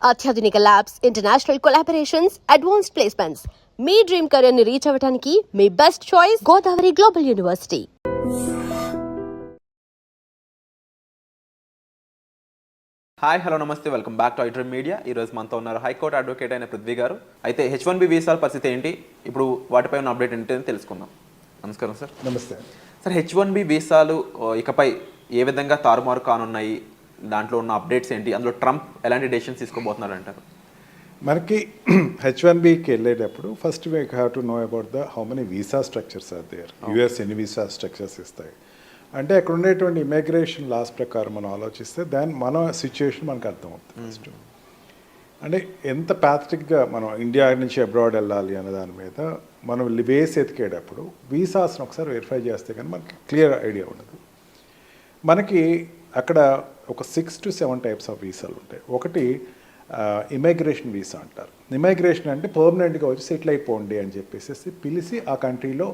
అత్యాధునిక labs, international collaborations, advanced placements. మీ dream career ని రీచ్ అవ్వడానికి మీ best choice Godavari global university. Hi, hello, నమస్తే, welcome back to iDream media. ఈరోజు మనతో ఉన్నారు హైకోర్టు అడ్వకేట్ అయిన పృథ్వీ గారు. అయితే H1B వీసాల పరిస్థితి ఏంటి, ఇప్పుడు వాటిపై ఉన్న అప్డేట్ ఏంటి అని తెలుసుకుందాం. నమస్కారం సార్. నమస్తే సార్, H1B వీసాలు ఇకపై ఏ విధంగా తారుమారు కానున్నాయి, దాంట్లో ఉన్న అప్డేట్స్ ఏంటి, అందులో ట్రంప్ ఎలాంటి డెసిషన్స్ తీసుకోబోతున్నారు అంటారు? మనకి H1Bకి వెళ్ళేటప్పుడు first we have to know about how many visa structures are there. US ఎన్ని వీసా స్ట్రక్చర్స్ ఇస్తాయి అంటే అక్కడ ఉండేటువంటి ఇమిగ్రేషన్ లాస్ ప్రకారం మనం ఆలోచిస్తే దాని మన సిచ్యుయేషన్ మనకు అర్థమవుతుంది. ఫస్ట్ అంటే ఎంత ప్యాథటిక్గా మనం ఇండియా నుంచి అబ్రాడ్ వెళ్ళాలి అనే దాని మీద మనం వేసి ఎతికేటప్పుడు వీసాస్ని ఒకసారి వెరిఫై చేస్తే కానీ మనకి క్లియర్ ఐడియా ఉండదు. మనకి అక్కడ ఒక 6 to 7 టైప్స్ ఆఫ్ వీసాలు ఉంటాయి. ఒకటి ఇమిగ్రేషన్ వీసా అంటారు. ఇమిగ్రేషన్ అంటే పర్మనెంట్గా వచ్చి సెటిల్ అయిపోండి అని చెప్పేసి పిలిచి ఆ కంట్రీలో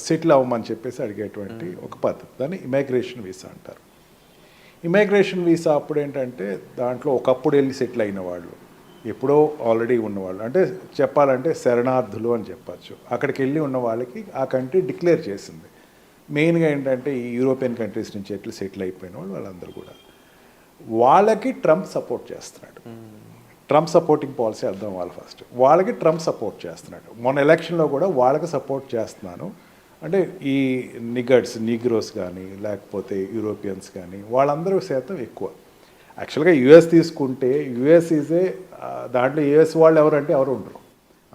సెటిల్ అవ్వమని చెప్పేసి అడిగేటువంటి ఒక పద్ధతి, దాన్ని ఇమిగ్రేషన్ వీసా అంటారు. ఇమిగ్రేషన్ వీసా అప్పుడు ఏంటంటే దాంట్లో ఒకప్పుడు వెళ్ళి సెటిల్ అయిన వాళ్ళు, ఎప్పుడో ఆల్రెడీ ఉన్నవాళ్ళు, అంటే చెప్పాలంటే శరణార్థులు అని చెప్పచ్చు. అక్కడికి వెళ్ళి ఉన్న వాళ్ళకి ఆ కంట్రీ డిక్లేర్ చేసింది. మెయిన్గా ఏంటంటే ఈ యూరోపియన్ కంట్రీస్ నుంచి ఎట్లా సెటిల్ అయిపోయిన వాళ్ళు వాళ్ళందరూ కూడా వాళ్ళకి ట్రంప్ సపోర్ట్ చేస్తున్నాడు. ట్రంప్ సపోర్టింగ్ పాలసీ అర్థం వాళ్ళు ఫస్ట్ వాళ్ళకి ట్రంప్ సపోర్ట్ చేస్తున్నాడు. మొన్న ఎలక్షన్లో కూడా వాళ్ళకి సపోర్ట్ చేస్తున్నాను అంటే ఈ నీగ్రోస్ కానీ లేకపోతే యూరోపియన్స్ కానీ వాళ్ళందరూ శాతం ఎక్కువ. యాక్చువల్గా యుఎస్ తీసుకుంటే యుఎస్ ఈజే దాంట్లో యుఎస్ వాళ్ళు ఎవరంటే ఎవరు ఉండరు,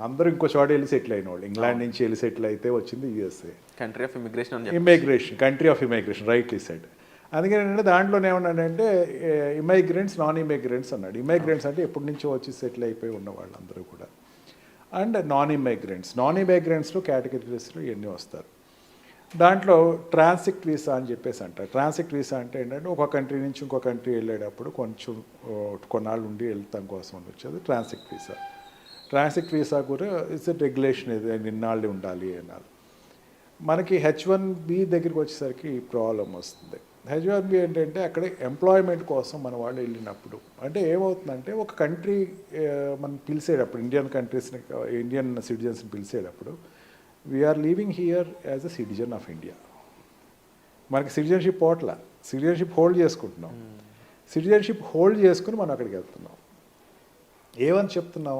అందరూ ఇంకో చోట వెళ్ళి సెటిల్ అయిన వాళ్ళు. ఇంగ్లాండ్ నుంచి వెళ్ళి సెటిల్ అయితే వచ్చింది USA, country of country of immigration rightly said. అందుకని ఏంటంటే దాంట్లోనే ఏమన్నాడంటే ఇమిగ్రెంట్స్, నాన్ ఇమిగ్రెంట్స్ అన్నాడు. ఇమిగ్రెంట్స్ అంటే ఎప్పటి నుంచో వచ్చి సెటిల్ అయిపోయి ఉన్న వాళ్ళందరూ కూడా, అండ్ నాన్ ఇమిగ్రెంట్స్లో కేటగిరీస్లో ఇవన్నీ వస్తారు. దాంట్లో ట్రాన్సిట్ వీసా అని చెప్పేసి అంటారు. ట్రాన్సిట్ వీసా అంటే ఏంటంటే ఒక కంట్రీ నుంచి ఇంకో కంట్రీ వెళ్ళేటప్పుడు కొంచెం కొన్నాళ్ళు ఉండి వెళ్తాం కోసం వచ్చేది ట్రాన్సిట్ వీసా కూడా ఇట్స్ రెగ్యులేషన్, ఇది నిన్నాళ్ళు ఉండాలి అన్నారు. మనకి H1B దగ్గరికి వచ్చేసరికి ప్రాబ్లం వస్తుంది. H1B ఏంటంటే అక్కడ ఎంప్లాయ్మెంట్ కోసం మన వాళ్ళు వెళ్ళినప్పుడు అంటే ఏమవుతుందంటే ఒక కంట్రీ మనం పిలిచేటప్పుడు ఇండియన్ సిటిజన్స్ని పిలిచేటప్పుడు we are living here as a citizen of India. మనకి సిటిజన్షిప్ పోట్ల సిటిజన్షిప్ హోల్డ్ చేసుకుంటున్నాం. సిటిజన్షిప్ హోల్డ్ చేసుకుని మనం అక్కడికి వెళ్తున్నాం. ఏమని చెప్తున్నాం,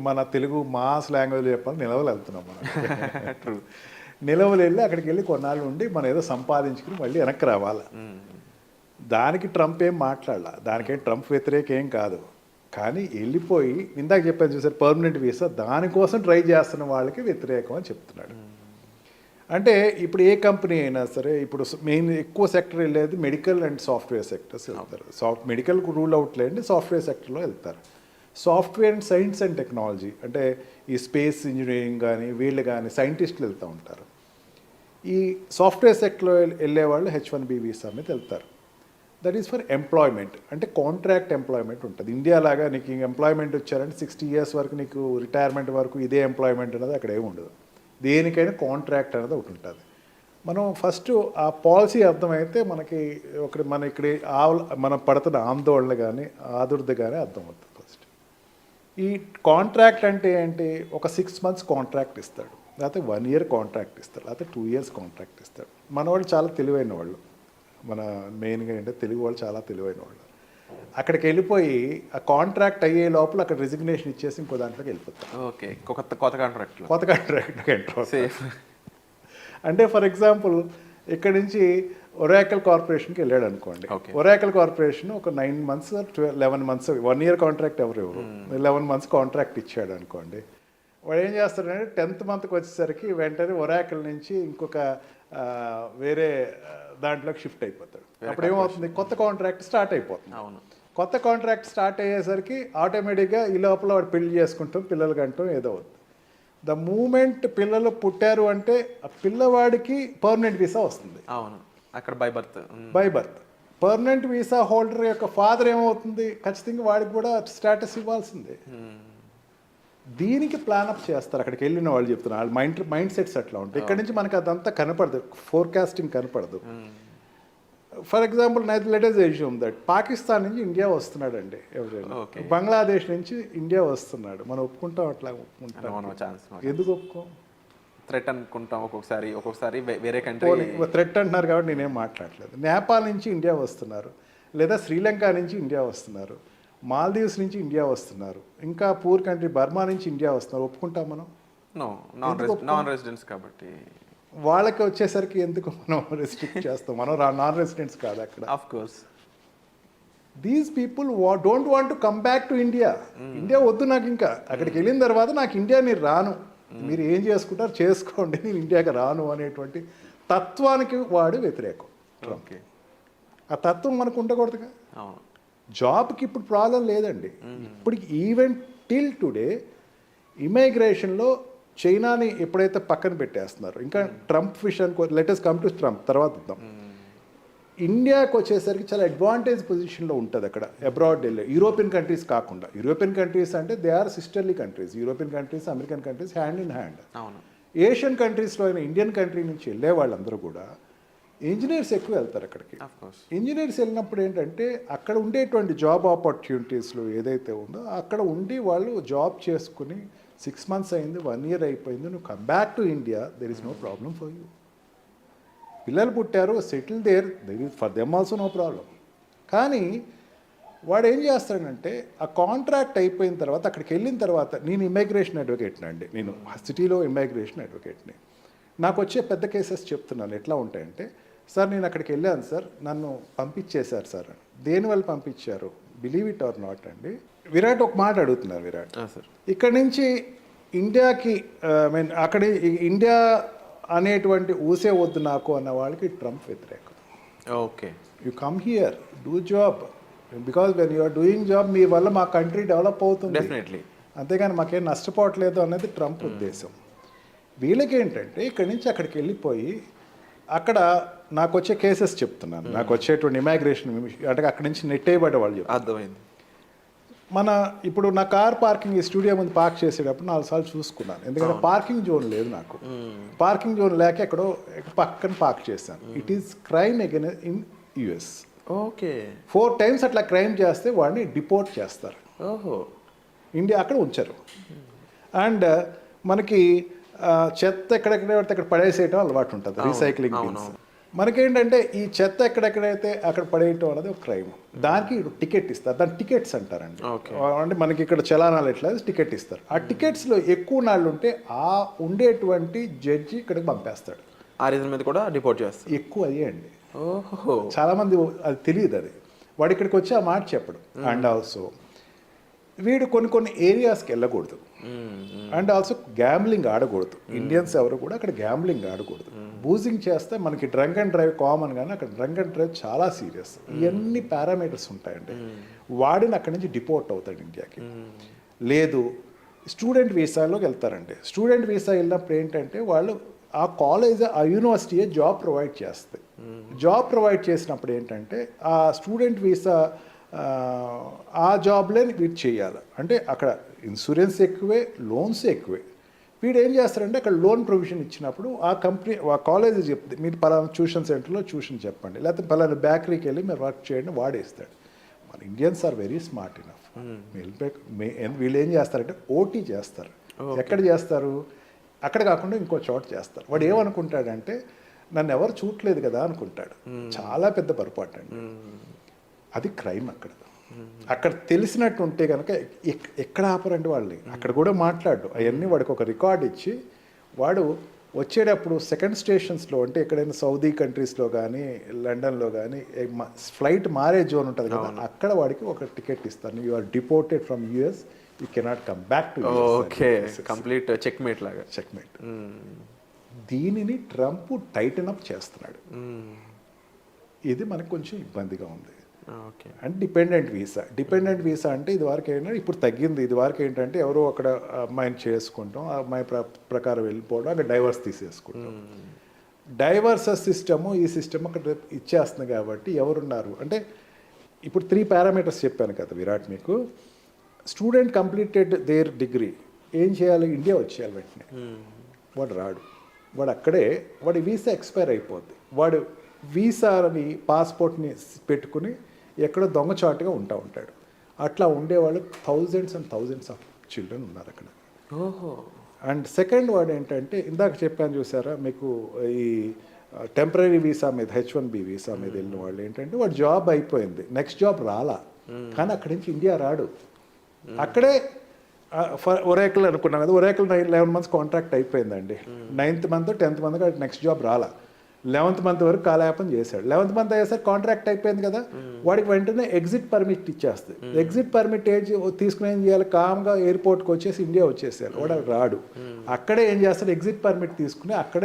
మన తెలుగు మాస్ లాంగ్వేజ్ చెప్పాలి, నిలవలు వెళ్తున్నాం మనం. నిలవలు వెళ్ళి అక్కడికి వెళ్ళి కొన్నాళ్ళు ఉండి మనం ఏదో సంపాదించుకుని మళ్ళీ వెనక్కి రావాలి. దానికి ట్రంప్ ఏం మాట్లాడాల, దానికేం ట్రంప్ వ్యతిరేకేం కాదు. కానీ వెళ్ళిపోయి ఇందాక చెప్పాను చూసారు పర్మనెంట్ వీసా, దానికోసం ట్రై చేస్తున్న వాళ్ళకి వ్యతిరేకం అని చెప్తున్నాడు. అంటే ఇప్పుడు ఏ కంపెనీ అయినా సరే, ఇప్పుడు మెయిన్ ఎక్కువ సెక్టర్ వెళ్ళేది మెడికల్ అండ్ సాఫ్ట్వేర్ సెక్టర్స్ వెళ్తారు. మెడికల్ రూల్ అవుట్ లేండి, సాఫ్ట్వేర్ సెక్టర్లో వెళ్తారు. Software and science and technology అంటే ఈ స్పేస్ ఇంజనీరింగ్ కానీ వీళ్ళు కానీ సైంటిస్టులు వెళ్తూ ఉంటారు. ఈ సాఫ్ట్వేర్ సెక్టర్లో వెళ్ళే వాళ్ళు H1B వీసా మీద వెళ్తారు. దట్ ఈస్ ఫర్ ఎంప్లాయ్మెంట్, అంటే కాంట్రాక్ట్ ఎంప్లాయ్మెంట్ ఉంటుంది. ఇండియా లాగా నీకు ఎంప్లాయ్మెంట్ వచ్చారంటే 60 years వరకు నీకు రిటైర్మెంట్ వరకు ఇదే ఎంప్లాయ్మెంట్ అనేది అక్కడ ఏమి ఉండదు. దేనికైనా కాంట్రాక్ట్ అనేది ఒకటి ఉంటుంది. మనం ఫస్ట్ ఆ పాలసీ అర్థమైతే మనకి మనం పడుతున్న ఆందోళన కానీ ఆదుర్ద కానీ అర్థమవుతుంది. ఫస్ట్ ఈ కాంట్రాక్ట్ అంటే ఏంటి, ఒక 6 months కాంట్రాక్ట్ ఇస్తాడు, లేకపోతే 1 year కాంట్రాక్ట్ ఇస్తాడు, లేకపోతే 2 years కాంట్రాక్ట్ ఇస్తాడు. మన వాళ్ళు చాలా తెలివైన వాళ్ళు, మన మెయిన్గా ఏంటంటే తెలుగు వాళ్ళు చాలా తెలివైన వాళ్ళు. అక్కడికి వెళ్ళిపోయి ఆ కాంట్రాక్ట్ అయ్యే లోపల అక్కడ రిజిగ్నేషన్ ఇచ్చేసి ఇంకో దాంట్లోకి వెళ్ళిపోతారు. ఓకే, కొత్త కాంట్రాక్ట్లోకి ఎంటర్. అంటే ఫర్ ఎగ్జాంపుల్ ఇక్కడ నుంచి ఒరాకిల్ కార్పొరేషన్కి వెళ్ళాడు అనుకోండి. ఒరాకిల్ కార్పొరేషన్ ఒక 9 months 11 months 1 year కాంట్రాక్ట్ ఎవరు 11 months కాంట్రాక్ట్ ఇచ్చాడు అనుకోండి. వాడు ఏం చేస్తాడంటే 10th monthకి వచ్చేసరికి వెంటనే ఒరాకిల్ నుంచి ఇంకొక వేరే దాంట్లోకి షిఫ్ట్ అయిపోతాడు. అప్పుడు ఏమవుతుంది, కొత్త కాంట్రాక్ట్ స్టార్ట్ అయిపోతుంది. కొత్త కాంట్రాక్ట్ స్టార్ట్ అయ్యేసరికి ఆటోమేటిక్గా ఈ లోపల వాడు పెళ్లి చేసుకుంటాం, పిల్లలు కంటాం, ఏదో అవుతుంది. ద మూమెంట్ పిల్లలు పుట్టారు అంటే ఆ పిల్లవాడికి పర్మనెంట్ వీసా వస్తుంది. అవును, అక్కడ by birth permanent visa holder యొక్క ఫాదర్ ఏమవుతుంది, ఖచ్చితంగా వాడికి కూడా స్టేటస్ ఇవ్వాల్సిందే. దీనికి ప్లానప్ చేస్తారు అక్కడికి వెళ్ళిన వాళ్ళు చెప్తున్నారు. వాళ్ళ మైండ్ సెట్స్ అట్లా ఉంటాయి. ఇక్కడ నుంచి మనకి అదంతా కనపడదు, ఫోర్కాస్టింగ్ కనపడదు. For example let us assume that Pakistan నుంచి ఇండియా వస్తున్నాడండి ఎవరైనా, Okay. బంగ్లాదేశ్ నుంచి ఇండియా వస్తున్నాడు, మనం ఒప్పుకుంటాం అట్లా మనం ఒప్పుకుంటాం? ఛాన్స్ ఎందుకు ఒప్పుకోం? థ్రెట్ అనుకుంటాం ఒక్కొక్కసారి వేరే కంట్రీ. థ్రెట్ అంటున్నారు కాబట్టి నేనేం మాట్లాడలేదు. నేపాల్ నుంచి ఇండియా వస్తున్నారు, లేదా శ్రీలంక నుంచి ఇండియా వస్తున్నారు, మాల్దీవ్స్ నుంచి ఇండియా వస్తున్నారు, ఇంకా పూర్ కంట్రీ బర్మా నుంచి ఇండియా వస్తున్నారు, ఒప్పుకుంటాం మనం? నాన్ రెసిడెంట్స్ కాబట్టి వాళ్ళకి వచ్చేసరికి ఎందుకు మనం రెస్ట్రిక్ట్ చేస్తాం? మనం నాన్ రెసిడెంట్స్ కాదు అక్కడ. Of course these people don't want to come back to India. India వద్దు నాకు, ఇంకా అక్కడికి వెళ్ళిన తర్వాత నాకు ఇండియా నేను రాను, మీరు ఏం చేసుకుంటారు చేసుకోండి, నేను ఇండియాకి రాను అనేటువంటి తత్వానికి వాడు వ్యతిరేకం. ఓకే, ఆ తత్వం మనకు ఉండకూడదుగా. అవును. జాబ్కి ఇప్పుడు ప్రాబ్లం లేదండి. ఇప్పటికి ఈవెన్ టిల్ టుడే ఇమైగ్రేషన్లో చైనాని ఎప్పుడైతే పక్కన పెట్టేస్తున్నారు, ఇంకా ట్రంప్ విషయానికి లెటెస్ట్ కమ్ టు ట్రంప్ తర్వాత వద్దాం. ఇండియాకి వచ్చేసరికి చాలా అడ్వాంటేజ్ పొజిషన్లో ఉంటుంది అక్కడ అబ్రాడ్ వెళ్ళే యూరోపియన్ కంట్రీస్ కాకుండా. యూరోపియన్ కంట్రీస్ అంటే they are sisterly countries, European countries American countries hand in hand. అవును. ఏషియన్ కంట్రీస్లో అయిన ఇండియన్ కంట్రీ నుంచి వెళ్ళే వాళ్ళందరూ కూడా ఇంజనీర్స్ ఎక్కువ వెళ్తారు అక్కడికి. ఆఫ్ కోర్స్ ఇంజనీర్స్ వెళ్ళినప్పుడు ఏంటంటే అక్కడ ఉండేటువంటి జాబ్ ఆపర్చునిటీస్లో ఏదైతే ఉందో అక్కడ ఉండి వాళ్ళు జాబ్ చేసుకుని 6 months అయింది, 1 year అయిపోయింది, నువ్వు come back to India, there is no problem for you. పిల్లలు పుట్టారు, settle there is for them also no problem. కానీ వాడు ఏం చేస్తాడంటే ఆ కాంట్రాక్ట్ అయిపోయిన తర్వాత అక్కడికి వెళ్ళిన తర్వాత, నేను ఇమిగ్రేషన్ అడ్వకేట్ని అండి, నేను సిటీలో ఇమిగ్రేషన్ అడ్వకేట్ని, నాకు వచ్చే పెద్ద కేసెస్ చెప్తున్నాను ఎట్లా ఉంటాయంటే, సార్ నేను అక్కడికి వెళ్ళాను సార్, నన్ను పంపించేశారు సార్ అని. దేనివల్ల పంపించారు? బిలీవ్ ఇట్ ఆర్ నాట్ అండి, విరాట్ ఒక మాట అడుగుతున్నారు. విరాట్ సార్ ఇక్కడ నుంచి ఇండియాకి అక్కడ ఇండియా అనేటువంటి ఊసే వద్దు నాకు అన్న వాళ్ళకి ట్రంప్ వ్యతిరేకం. Okay, you come here, do job, because when you're doing job మీ వల్ల మా కంట్రీ డెవలప్ అవుతుంది, డెఫినెట్లీ, అంతేగాని మాకేం నష్టపోవట్లేదు అన్నది ట్రంప్ ఉద్దేశం. వీళ్ళకి ఏంటంటే ఇక్కడి నుంచి అక్కడికి వెళ్ళిపోయి అక్కడ నాకు వచ్చే కేసెస్ చెప్తున్నాను, నాకు వచ్చేటువంటి ఇమిగ్రేషన్ అంటే అక్కడి నుంచి నెట్టేయబడే వాళ్ళు చెప్తారు. అర్థమైంది. ఇప్పుడు నా కార్ పార్కింగ్ ఈ స్టూడియో ముందు పార్క్ చేసేటప్పుడు 4 సార్లు చూసుకున్నాను, ఎందుకంటే పార్కింగ్ జోన్ లేదు నాకు. పార్కింగ్ జోన్ లేక ఎక్కడో పక్కన పార్క్ చేశాను. It is crime again in US. Okay, 4 times అట్లా క్రైమ్ చేస్తే వాడిని డిపోర్ట్ చేస్తారు. ఓహో, ఇండియా అక్కడ ఉంచరు. అండ్ మనకి చెత్త ఎక్కడెక్కడ అక్కడ పడేసేయటం అలవాటు ఉంటుంది, రీసైక్లింగ్ బిన్స్. మనకేంటంటే ఈ చెత్త ఎక్కడెక్కడైతే అక్కడ పడేయటం అనేది ఒక క్రైమ్. దానికి టికెట్ ఇస్తారు, దాని టికెట్స్ అంటారండి. అంటే మనకి ఇక్కడ చలానాలు ఎట్లా టికెట్ ఇస్తారు. ఆ టికెట్స్లో ఎక్కువ నాళ్ళు ఉంటే ఆ ఉండేటువంటి జడ్జి ఇక్కడికి పంపేస్తాడు. ఆ రీజన్ మీద కూడా డిపోర్ట్ చేస్తారు. ఎక్కువ అయ్యే అండి. ఓహో, చాలామంది అది తెలియదు, అది వాడు ఇక్కడికి వచ్చి ఆ మాట చెప్పడు. అండ్ ఆల్సో వీడు కొన్ని ఏరియాస్కి వెళ్ళకూడదు. అండ్ ఆల్సో గ్యాంబ్లింగ్ ఆడకూడదు. ఇండియన్స్ ఎవరు కూడా అక్కడ గ్యాంబ్లింగ్ ఆడకూడదు. బూజింగ్ చేస్తే మనకి డ్రంక్ అండ్ డ్రైవ్ కామన్, కానీ అక్కడ డ్రంక్ అండ్ డ్రైవ్ చాలా సీరియస్. ఇవన్నీ పారామీటర్స్ ఉంటాయండి. వాడిని అక్కడి నుంచి డిపోర్ట్ అవుతాడు ఇండియాకి. లేదు, స్టూడెంట్ వీసాలోకి వెళ్తారండి. స్టూడెంట్ వీసా వెళ్ళినప్పుడు ఏంటంటే వాళ్ళు ఆ కాలేజ్ ఆ యూనివర్సిటీయే జాబ్ ప్రొవైడ్ చేస్తుంది. జాబ్ ప్రొవైడ్ చేసినప్పుడు ఏంటంటే ఆ స్టూడెంట్ వీసా ఆ జాబ్లే వీడు చేయాలి. అంటే అక్కడ ఇన్సూరెన్స్ ఎక్కువే, లోన్స్ ఎక్కువే. వీడు ఏం చేస్తారంటే అక్కడ లోన్ ప్రొవిజన్ ఇచ్చినప్పుడు ఆ కంపెనీ ఆ కాలేజ్ చెప్తే మీరు పలానా ట్యూషన్ సెంటర్లో ట్యూషన్ చెప్పండి, లేకపోతే పలానా బేకరీకి వెళ్ళి మీరు వర్క్ చేయండి, వాడేస్తాడు. మన Indians are very smart enough. వీళ్ళు ఏం చేస్తారంటే ఓటీ చేస్తారు. ఎక్కడ చేస్తారు? అక్కడ కాకుండా ఇంకో చోట చేస్తారు. వాడు ఏమనుకుంటాడంటే నన్ను ఎవరు చూడలేదు కదా అనుకుంటాడు. చాలా పెద్ద పొరపాటు అండి. అది క్రైమ్. అక్కడ తెలిసినట్టు ఉంటే కనుక ఎక్కడ ఆపరండి వాళ్ళని. అక్కడ కూడా మాట్లాడు అవన్నీ వాడికి ఒక రికార్డ్ ఇచ్చి వాడు వచ్చేటప్పుడు సెకండ్ స్టేషన్స్లో, అంటే ఎక్కడైనా సౌదీ కంట్రీస్లో కానీ లండన్లో కానీ ఫ్లైట్ మారే జోన్ ఉంటుంది కదా, అక్కడ వాడికి ఒక టికెట్ ఇస్తాను. You are deported from US, you cannot come back to. Okay, complete checkmate లాగా. చెక్మేట్. దీనిని ట్రంప్ టైటన్ అప్ చేస్తున్నాడు. ఇది మనకు కొంచెం ఇబ్బందిగా ఉంది. అండ్ డిపెండెంట్ వీసా అంటే ఇది వరకు ఏంటంటే ఇప్పుడు తగ్గింది. ఇది వరకు ఏంటంటే ఎవరో అక్కడ అమ్మాయిని చేసుకుంటాం, ఆ అమ్మాయి ప్రకారం వెళ్ళిపోవడం, అక్కడ డైవర్స్ తీసేసుకుంటాం. డైవర్సెస్ సిస్టము ఈ సిస్టమ్ అక్కడ ఇచ్చేస్తుంది. కాబట్టి ఎవరున్నారు అంటే ఇప్పుడు 3 పారామీటర్స్ చెప్పాను కదా విరాట్ మీకు. స్టూడెంట్ కంప్లీటెడ్ దేర్ డిగ్రీ, ఏం చేయాలి? ఇండియా వచ్చేయాలి వెంటనే. వాడు రాడు, వాడు అక్కడే వాడి వీసా ఎక్స్పైర్ అయిపోద్ది. వాడు వీసాని పాస్పోర్ట్ని పెట్టుకుని ఎక్కడో దొంగచాటుగా ఉంటాడు. అట్లా ఉండేవాళ్ళు thousands and thousands of children ఉన్నారు అక్కడ. ఓహో. అండ్ సెకండ్ వర్డ్ ఏంటంటే ఇందాక చెప్పాను చూసారా మీకు, ఈ టెంపరీ వీసా మీద H1B వీసా మీద వెళ్ళిన వాళ్ళు ఏంటంటే వాడు జాబ్ అయిపోయింది, నెక్స్ట్ జాబ్ రాలా, కానీ అక్కడి నుంచి ఇండియా రాడు. అక్కడే ఒరేకల్ అనుకున్నాం కదా, ఒరేకల్ 11 months కాంట్రాక్ట్ అయిపోయిందండి. 9th month 10th month next job రాలా, 11th month వరకు కాలయాపన చేశాడు. 11th month అయ్యేసరికి కాంట్రాక్ట్ అయిపోయింది కదా, వాడికి వెంటనే ఎగ్జిట్ పర్మిట్ ఇచ్చేస్తుంది. ఎగ్జిట్ పర్మిట్ తీసుకుని ఏం చేయాలి, కామ్గా ఎయిర్పోర్ట్కి వచ్చేసి ఇండియా వచ్చేసారు. వాడు రాడు, అక్కడే ఏం చేస్తాడు, ఎగ్జిట్ పర్మిట్ తీసుకుని అక్కడ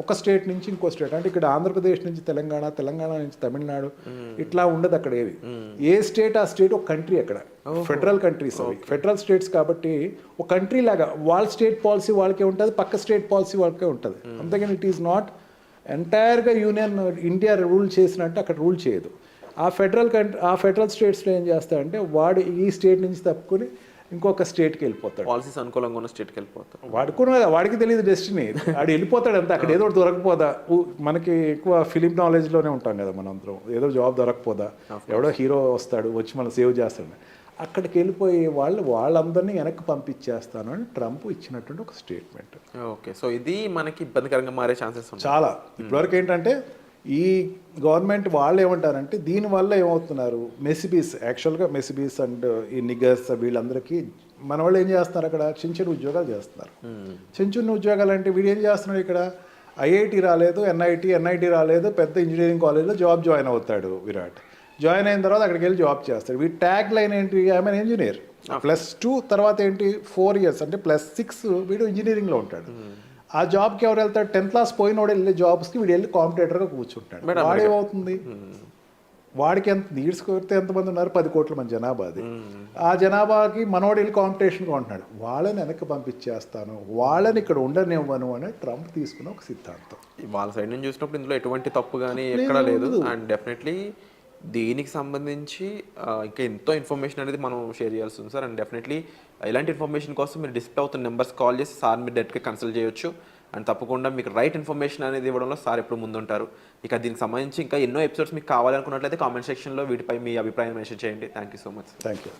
ఒక స్టేట్ నుంచి ఇంకో స్టేట్, అంటే ఇక్కడ ఆంధ్రప్రదేశ్ నుంచి తెలంగాణ, తెలంగాణ నుంచి తమిళనాడు, ఇట్లా ఉండదు అక్కడ ఏవి. ఏ స్టేట్ ఆ స్టేట్ ఒక కంట్రీ. అక్కడ ఫెడరల్ కంట్రీస్ అవి, ఫెడరల్ స్టేట్స్ కాబట్టి ఒక కంట్రీ లాగా వాళ్ళ స్టేట్ పాలసీ వాళ్ళకే ఉంటుంది, పక్క స్టేట్ పాలసీ వాళ్ళకే ఉంటుంది. అంతేగాని ఇట్ ఈస్ నాట్ ఎంటైర్గా యూనియన్ ఇండియా రూల్ చేసినట్టు అక్కడ రూల్ చేయదు. ఆ ఫెడరల్ స్టేట్స్లో ఏం చేస్తాడంటే వాడు ఈ స్టేట్ నుంచి తప్పుకొని ఇంకొక స్టేట్కి వెళ్ళిపోతాడు. పాలసీస్ అనుకూలంగా ఉన్న స్టేట్కి వెళ్ళిపోతాడు. వాడికి తెలియదు డెస్టినీ, వాడు వెళ్ళిపోతాడు అంతే. అక్కడ ఏదో ఒకటి దొరకపోదా, మనకి ఎక్కువ ఫిలిం నాలెడ్జ్లోనే ఉంటాం కదా మనం అందరం, ఏదో జాబ్ దొరకపోదా, ఎవడో హీరో వస్తాడు వచ్చి మనం సేవ్ చేస్తాడు, అక్కడికి వెళ్ళిపోయే వాళ్ళందరినీ వెనక్కి పంపించేస్తాను అని ట్రంప్ ఇచ్చినటువంటి ఒక స్టేట్మెంట్. ఓకే, సో ఇది మనకి ఇబ్బందికరంగా మారే ఛాన్సెస్ ఉన్నాయి చాలా. ఇప్పటివరకు ఏంటంటే ఈ గవర్నమెంట్ వాళ్ళు ఏమంటారంటే దీనివల్ల ఏమవుతున్నారు, యాక్చువల్గా మెసిబీస్ అండ్ ఈ నిగర్స్ వీళ్ళందరికీ మన వాళ్ళు ఏం చేస్తున్నారు, అక్కడ చిన్న చిన్న ఉద్యోగాలు చేస్తున్నారు. చిన్న చిన్న ఉద్యోగాలు అంటే వీడు ఏం చేస్తున్నాడు, ఇక్కడ ఐఐటి రాలేదు, ఎన్ఐటి రాలేదు, పెద్ద ఇంజనీరింగ్ కాలేజ్లో జాయిన్ అవుతాడు విరాట్. జాయిన్ అయిన తర్వాత అక్కడికి వెళ్ళి జాబ్ చేస్తాడు. వీడి ట్యాగ్ లైన్ ఏంటి, ఐఎమ్ ఇంజనీర్. +2 తర్వాత ఏంటి 4 years అంటే +6 వీడు ఇంజనీరింగ్లో ఉంటాడు. ఆ జాబ్కి ఎవరు వెళ్తాడు, 10th class పోయినోడు వెళ్ళే జాబ్స్కి వీడు వెళ్ళి కాంపిటేటర్గా కూర్చుంటాడు. వాడేమవుతుంది, వాడికి ఎంత నీడ్స్ కొడితే ఎంతమంది ఉన్నారు, 10 కోట్ల మంది జనాభా. అది ఆ జనాభాకి మనోడు వెళ్ళి కాంపిటీషన్గా ఉంటున్నాడు. వాళ్ళని వెనక్కి పంపించేస్తాను, వాళ్ళని ఇక్కడ ఉండనివ్వను అని ట్రంప్ తీసుకున్న ఒక సిద్ధాంతం. వాళ్ళ సైడ్ నుంచి చూసినప్పుడు ఇందులో ఎటువంటి తప్పు కానీ ఎక్కడా లేదు. అండ్ డెఫినెట్లీ దీనికి సంబంధించి ఇంకా ఎంతో ఇన్ఫర్మేషన్ అనేది మనం షేర్ చేయాల్సి ఉంది సార్. అండ్ డెఫినెట్లీ ఇలాంటి ఇన్ఫర్మేషన్ కోసం మీరు డిస్ప్లే అవుతున్న నెంబర్స్ కాల్ చేసి సార్ మీరు డైరెక్ట్గా కన్సల్ట్ చేయొచ్చు. అండ్ తప్పకుండా మీకు రైట్ ఇన్ఫర్మేషన్ అనేది ఇవ్వడంలో సార్ ఎప్పుడు ముందుంటారు. ఇక దీనికి సంబంధించి ఇంకా ఎన్నో ఎపిసోడ్స్ మీకు కావాలనుకున్నట్లయితే కామెంట్ సెక్షన్లో వీటిపై మీ అభిప్రాయం మెన్షన్ చేయండి. Thank you so much. Thank you.